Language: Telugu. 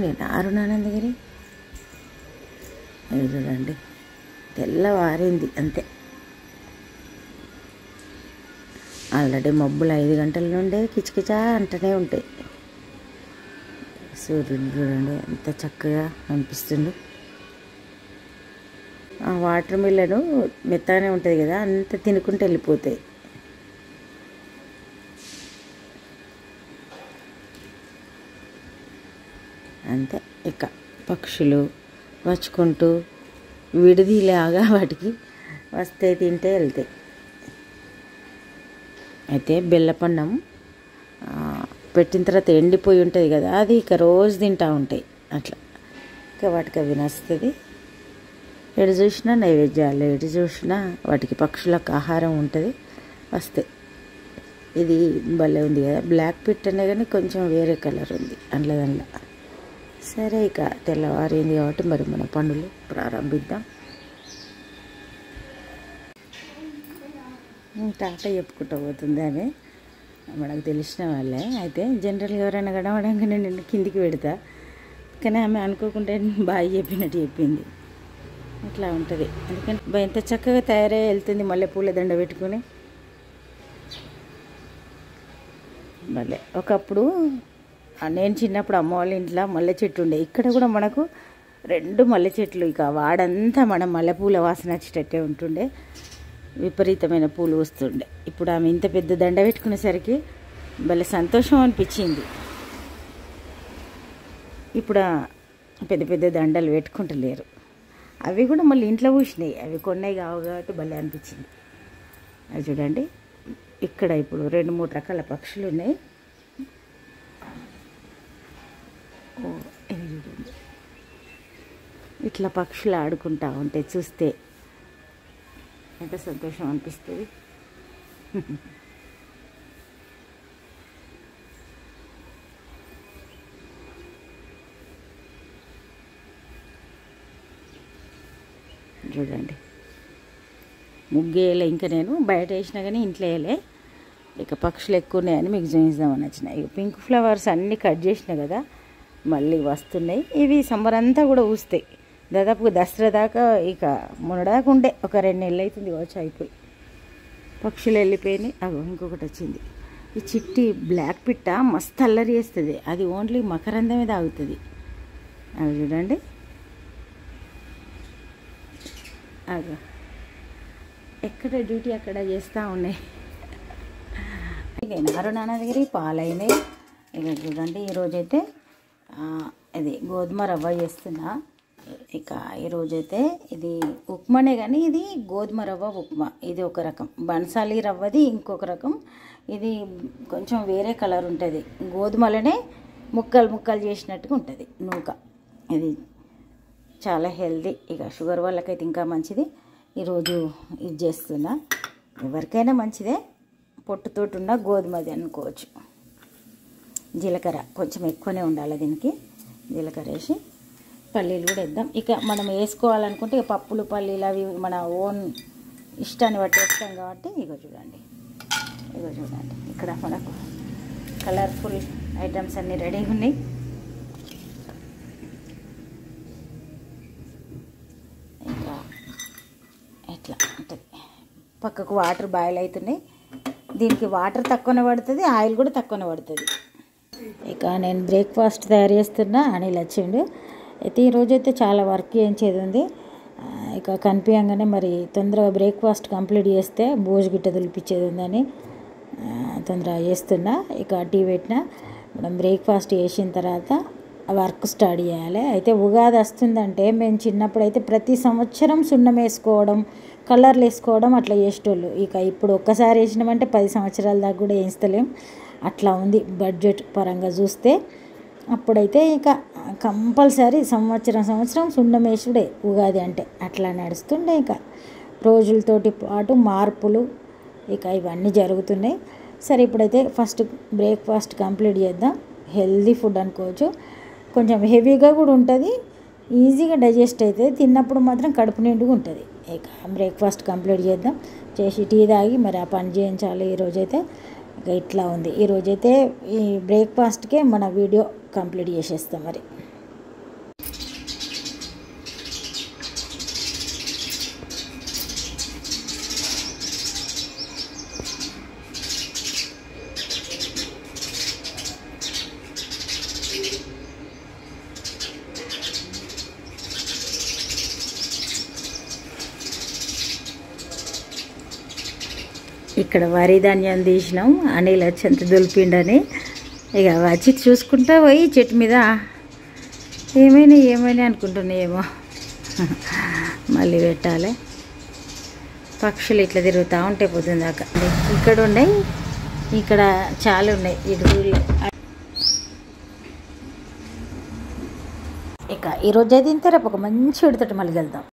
పోయింది అరుణానందగిరి. చూడండి తెల్లవారింది అంతే. ఆల్రెడీ మబ్బులు 5 గంటల నుండే కిచకిచా అంటూనే ఉంటాయి. సూర్యుడు చూడండి ఎంత చక్కగా అనిపిస్తుంది. వాటర్ మిల్లను మెత్తగానే ఉంటుంది కదా, అంత తినుకుంటూ వెళ్ళిపోతాయి. అంతే. ఇక పక్షులు వచ్చుకుంటూ విడిదిలాగా వాటికి వస్తే తింటే వెళ్తాయి. అయితే బెల్లపన్నం పెట్టిన తర్వాత ఎండిపోయి ఉంటుంది కదా, అది ఇక రోజు తింటూ ఉంటాయి. అట్లా ఇక వాటికి అవి నచ్చుతుంది. ఎటు చూసినా నైవేద్యాలు, ఎటు చూసినా వాటికి పక్షులకు ఆహారం ఉంటుంది, వస్తాయి. ఇది భలే ఉంది కదా, బ్లాక్ పిట్ అనే కానీ కొంచెం వేరే కలర్ ఉంది అందులో. సరే ఇక తెల్లవారింది కాబట్టి మరి మన పనులు ప్రారంభిద్దాం. టాటా చెప్పుకుంటూ పోతుంది అని మనకు తెలిసిన వాళ్ళే. అయితే జనరల్గా ఎవరైనా గడవడానికి నేను కిందికి పెడతా, కానీ ఆమె అనుకోకుండా బాగా చెప్పినట్టు చెప్పింది. అట్లా ఉంటుంది. ఎందుకంటే ఎంత చక్కగా తయారై వెళ్తుంది మల్లెపూల దండ పెట్టుకుని. మళ్ళీ ఒకప్పుడు నేను చిన్నప్పుడు అమ్మ వాళ్ళ ఇంట్లో మల్లె చెట్టు ఉండే. ఇక్కడ కూడా మనకు 2 మల్లె చెట్లు. ఇక వాడంతా మనం మల్లెపూల వాసన వచ్చేటట్టే ఉంటుండే, విపరీతమైన పూలు వస్తుండే. ఇప్పుడు ఆమె ఇంత పెద్ద దండ పెట్టుకునేసరికి భలే సంతోషం అనిపించింది. ఇప్పుడు పెద్ద పెద్ద దండలు పెట్టుకుంటలేరు. అవి కూడా మళ్ళీ ఇంట్లో పూసినాయి, అవి కొన్నాయి కావు కాబట్టి భలే అనిపించింది. అది చూడండి, ఇక్కడ ఇప్పుడు 2-3 రకాల పక్షులు ఉన్నాయి. ఇది చూడండి, ఇట్లా పక్షులు ఆడుకుంటా ఉంటే చూస్తే ఎంత సంతోషం అనిపిస్తుంది. చూడండి, ముగ్గేయలే ఇంకా, నేను బయట వేసినా కానీ ఇంట్లో వేయలే. ఇక పక్షులు ఎక్కువ ఉన్నాయని మీకు చూపిద్దామని వచ్చిన. ఇక పింక్ ఫ్లవర్స్ అన్నీ కట్ చేసినా కదా, మళ్ళీ వస్తున్నాయి. ఇవి సమ్మర్ అంతా కూడా ఊస్తాయి. దాదాపుగా దసరా దాకా, ఇక మొన్నదాకా ఉండే, ఒక 2 నెలలు అవుతుంది కావచ్చు అయిపోయి. పక్షులు వెళ్ళిపోయినాయి. అగో ఇంకొకటి వచ్చింది. ఈ చిట్టి బ్లాక్ పిట్ట మస్తు అల్లరి చేస్తుంది. అది ఓన్లీ మకరందమే తాగుతుంది. అవి చూడండి, అగో ఎక్కడ డ్యూటీ అక్కడ చేస్తూ ఉన్నాయి. ఇక అరుణానందగిరి పాలైనాయి. ఇక చూడండి, ఈరోజైతే ఇది గోధుమ రవ్వ చేస్తున్నా. ఇక ఈరోజైతే ఇది ఉప్మానే కానీ ఇది గోధుమ రవ్వ ఉప్మా. ఇది ఒక రకం, బన్సాలి రవ్వది ఇంకొక రకం. ఇది కొంచెం వేరే కలర్ ఉంటుంది, గోధుమలనే ముక్కలు ముక్కలు చేసినట్టుగా ఉంటుంది నూక. ఇది చాలా హెల్దీ, ఇక షుగర్ వాళ్ళకైతే ఇంకా మంచిది. ఈరోజు ఇది చేస్తున్నా. ఎవరికైనా మంచిదే, పొట్టుతోటి ఉన్న గోధుమది అనుకోవచ్చు. జీలకర్ర కొంచెం ఎక్కువనే ఉండాలి దీనికి. జీలకర్ర వేసి పల్లీలు కూడా వేద్దాం. ఇక మనం వేసుకోవాలనుకుంటే ఇక పప్పులు పల్లీలు అవి మన ఓన్ ఇష్టాన్ని బట్టి వేస్తాం కాబట్టి. ఇగో చూడండి ఇక్కడ మనకు కలర్ఫుల్ ఐటమ్స్ అన్నీ రెడీగా ఉన్నాయి. ఇంకా ఎట్లా ఉంటుంది, పక్కకు వాటర్ బాయిల్ అవుతున్నాయి. దీనికి వాటర్ తక్కువనే పడుతుంది, ఆయిల్ కూడా తక్కువనే పడుతుంది. ఇక నేను బ్రేక్ఫాస్ట్ తయారు చేస్తున్నా. అనిల్ వచ్చిండు. అయితే ఈరోజైతే చాలా వర్క్ చేయించేది ఉంది. ఇక కనిపించగానే మరి తొందరగా బ్రేక్ఫాస్ట్ కంప్లీట్ చేస్తే భోజు గిట్ట దులిపించేది ఉందని తొందరగా చేస్తున్నా. ఇక టీ పెట్టిన. మనం బ్రేక్ఫాస్ట్ చేసిన తర్వాత వర్క్ స్టార్ట్ చేయాలి. అయితే ఉగాది వస్తుందంటే మేము చిన్నప్పుడు అయితే ప్రతి సంవత్సరం సున్నం వేసుకోవడం, కలర్లు వేసుకోవడం అట్లా చేసేటోళ్ళు. ఇక ఇప్పుడు ఒక్కసారి వేసినామంటే 10 సంవత్సరాల దాకా కూడా వేస్తలేం. అట్లా ఉంది బడ్జెట్ పరంగా చూస్తే. అప్పుడైతే ఇక కంపల్సరీ సంవత్సరం సున్నం వేసుడే ఉగాది అంటే. అట్లా నడుస్తుండే. ఇక రోజులతోటి పాటు మార్పులు ఇక ఇవన్నీ జరుగుతున్నాయి. సరే ఇప్పుడైతే ఫస్ట్ బ్రేక్ఫాస్ట్ కంప్లీట్ చేద్దాం. హెల్దీ ఫుడ్ అనుకోవచ్చు, కొంచెం హెవీగా కూడా ఉంటుంది, ఈజీగా డైజెస్ట్ అవుతుంది. తిన్నప్పుడు మాత్రం కడుపు నిండుగా ఉంటుంది. ఇక బ్రేక్ఫాస్ట్ కంప్లీట్ చేద్దాం. చేసి టీ తాగి మరి ఆ పని చేయించాలి. ఈరోజైతే ఇక ఇట్లా ఉంది. ఈరోజైతే ఈ బ్రేక్ఫాస్ట్కే మన వీడియో కంప్లీట్ చేసేస్తాం. మరి ఇక్కడ వరి ధాన్యం తీసినాం అనిల్ వచ్చేంత దులిపిండని ఇక వచ్చి చూసుకుంటా పోయి చెట్టు మీద ఏమైనా అనుకుంటున్నాయేమో మళ్ళీ పెట్టాలి. పక్షులు ఇట్లా తిరుగుతూ ఉంటాయి పొద్దున్న దాకా. ఇక్కడ ఉన్నాయి, ఇక్కడ చాలా ఉన్నాయి ఇటు. ఇక ఈరోజు అయితే ఇంత, రేపు ఒక మంచి విడతట మళ్ళీ వెళ్దాం.